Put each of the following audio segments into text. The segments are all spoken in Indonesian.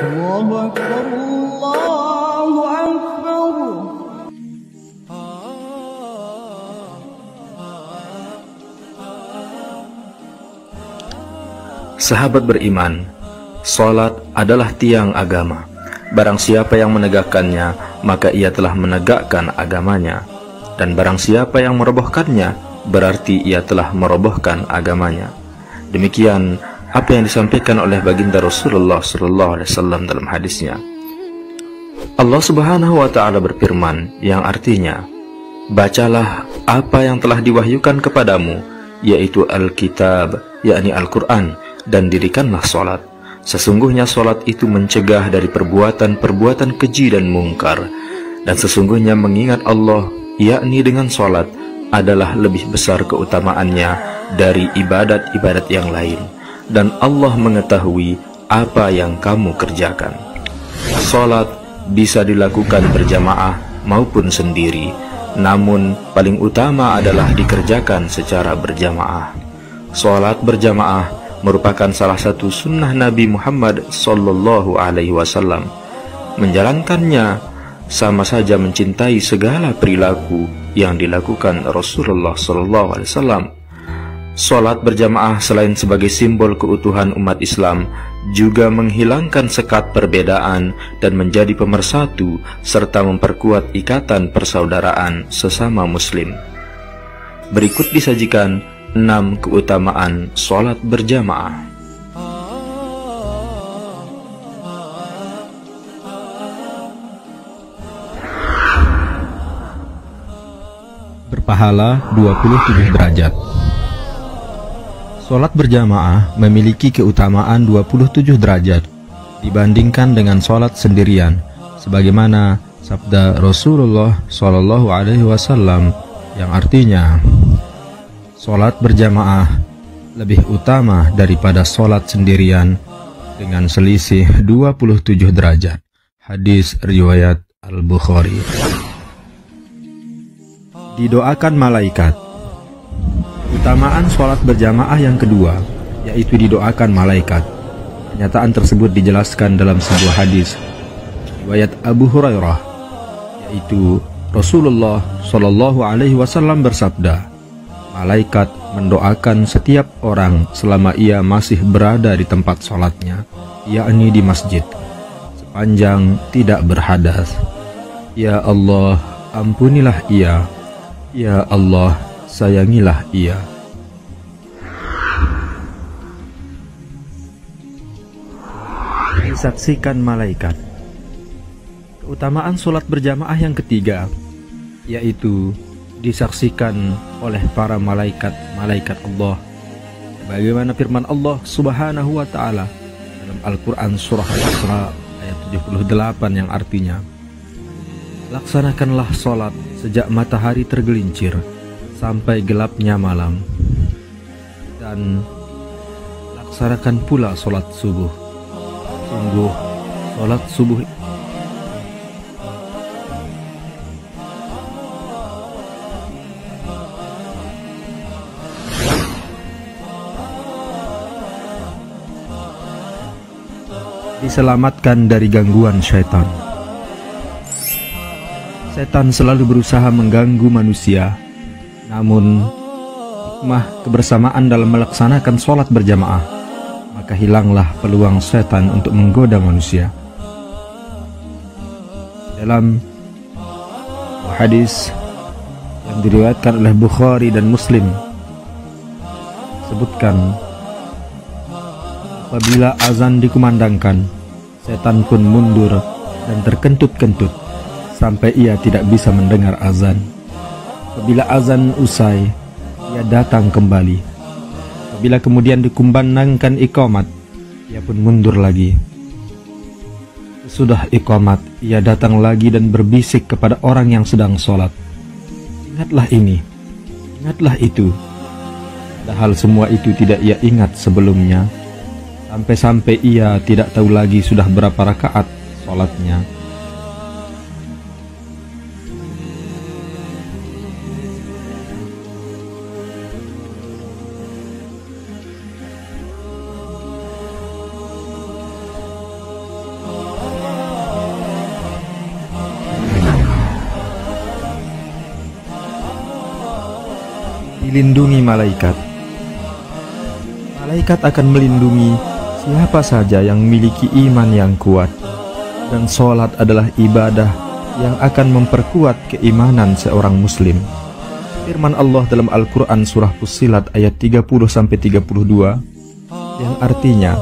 الله أكبر الله أكبر. Sahabat beriman, salat adalah tiang agama. Barang siapa yang menegakkannya, maka ia telah menegakkan agamanya. Dan barang siapa yang merobohkannya, berarti ia telah merobohkan agamanya. Demikian apa yang disampaikan oleh baginda Rasulullah SAW dalam hadisnya. Allah Subhanahu wa Ta'ala berfirman, yang artinya, bacalah apa yang telah diwahyukan kepadamu, yaitu Alkitab, yakni Al-Quran, dan dirikanlah salat. Sesungguhnya salat itu mencegah dari perbuatan-perbuatan keji dan mungkar, dan sesungguhnya mengingat Allah, yakni dengan salat, adalah lebih besar keutamaannya dari ibadat-ibadat yang lain, dan Allah mengetahui apa yang kamu kerjakan. Salat bisa dilakukan berjamaah maupun sendiri, namun paling utama adalah dikerjakan secara berjamaah. Salat berjamaah merupakan salah satu sunnah Nabi Muhammad SAW. Menjalankannya sama saja mencintai segala perilaku yang dilakukan Rasulullah SAW. Salat berjamaah selain sebagai simbol keutuhan umat Islam, juga menghilangkan sekat perbedaan dan menjadi pemersatu serta memperkuat ikatan persaudaraan sesama muslim. Berikut disajikan 6 keutamaan salat berjamaah. Berpahala 27 derajat. Salat berjamaah memiliki keutamaan 27 derajat dibandingkan dengan salat sendirian, sebagaimana sabda Rasulullah SAW yang artinya, salat berjamaah lebih utama daripada salat sendirian dengan selisih 27 derajat. Hadis riwayat Al-Bukhari. Didoakan malaikat. Keutamaan salat berjamaah yang kedua, yaitu didoakan malaikat. Pernyataan tersebut dijelaskan dalam sebuah hadis riwayat Abu Hurairah, yaitu Rasulullah SAW bersabda, malaikat mendoakan setiap orang selama ia masih berada di tempat sholatnya, yakni di masjid, sepanjang tidak berhadas. Ya Allah, ampunilah ia. Ya Allah, sayangilah ia. Disaksikan malaikat. Keutamaan sholat berjamaah yang ketiga, yaitu disaksikan oleh para malaikat Allah, bagaimana firman Allah Subhanahu wa Ta'ala dalam Al-Quran surah Al-Isra ayat 78 yang artinya, laksanakanlah sholat sejak matahari tergelincir sampai gelapnya malam, dan laksanakan pula sholat subuh. Sungguh sholat subuh diselamatkan dari gangguan syaitan. Setan selalu berusaha mengganggu manusia, namun hikmah kebersamaan dalam melaksanakan sholat berjamaah, maka hilanglah peluang setan untuk menggoda manusia. Dalam hadis yang diriwayatkan oleh Bukhari dan Muslim, sebutkan, apabila azan dikumandangkan, setan pun mundur dan terkentut-kentut sampai ia tidak bisa mendengar azan. Apabila azan usai, ia datang kembali. Apabila kemudian dikumandangkan iqamat, ia pun mundur lagi. Sesudah iqamat, ia datang lagi dan berbisik kepada orang yang sedang sholat, ingatlah ini, ingatlah itu. Padahal semua itu tidak ia ingat sebelumnya. Sampai-sampai ia tidak tahu lagi sudah berapa rakaat sholatnya. Dilindungi malaikat. Malaikat akan melindungi siapa saja yang memiliki iman yang kuat. Dan sholat adalah ibadah yang akan memperkuat keimanan seorang muslim. Firman Allah dalam Al-Quran surah Fussilat ayat 30-32 yang artinya,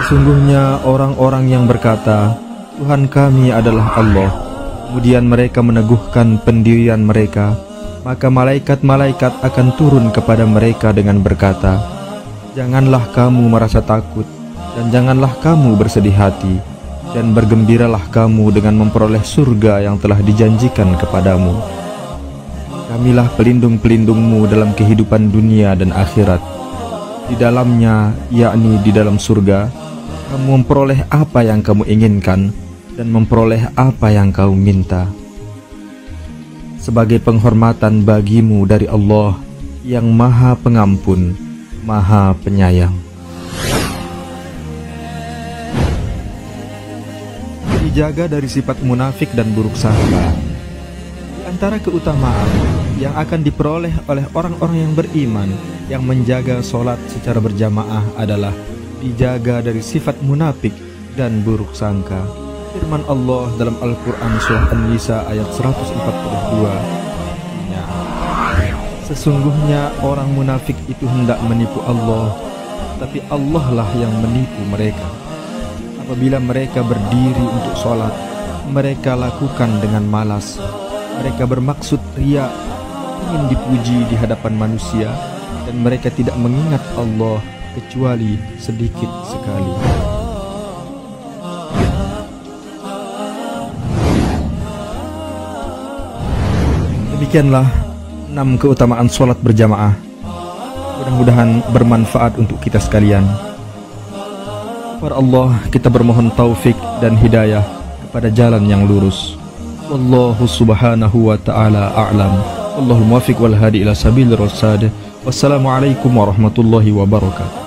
sesungguhnya orang-orang yang berkata, Tuhan kami adalah Allah, kemudian mereka meneguhkan pendirian mereka, maka malaikat-malaikat akan turun kepada mereka dengan berkata, janganlah kamu merasa takut, dan janganlah kamu bersedih hati, dan bergembiralah kamu dengan memperoleh surga yang telah dijanjikan kepadamu. Kamilah pelindung-pelindungmu dalam kehidupan dunia dan akhirat. Di dalamnya, yakni di dalam surga, kamu memperoleh apa yang kamu inginkan dan memperoleh apa yang kau minta. Sebagai penghormatan bagimu dari Allah yang Maha Pengampun, Maha Penyayang. Dijaga dari sifat munafik dan buruk sangka. Di antara keutamaan yang akan diperoleh oleh orang-orang yang beriman yang menjaga sholat secara berjamaah adalah dijaga dari sifat munafik dan buruk sangka. Firman Allah dalam Al-Quran surah An-Nisa ayat 142, sesungguhnya orang munafik itu hendak menipu Allah, tapi Allah lah yang menipu mereka. Apabila mereka berdiri untuk sholat, mereka lakukan dengan malas. Mereka bermaksud riya, ingin dipuji di hadapan manusia, dan mereka tidak mengingat Allah kecuali sedikit sekali. Demikianlah 6 keutamaan sholat berjamaah. Mudah-mudahan bermanfaat untuk kita sekalian. Kepada Allah kita bermohon taufik dan hidayah kepada jalan yang lurus. Wallahu subhanahu wa ta'ala a'lam. Wallahul muwaffiq wal hadi ila sabilir rasyad. Wassalamualaikum warahmatullahi wabarakatuh.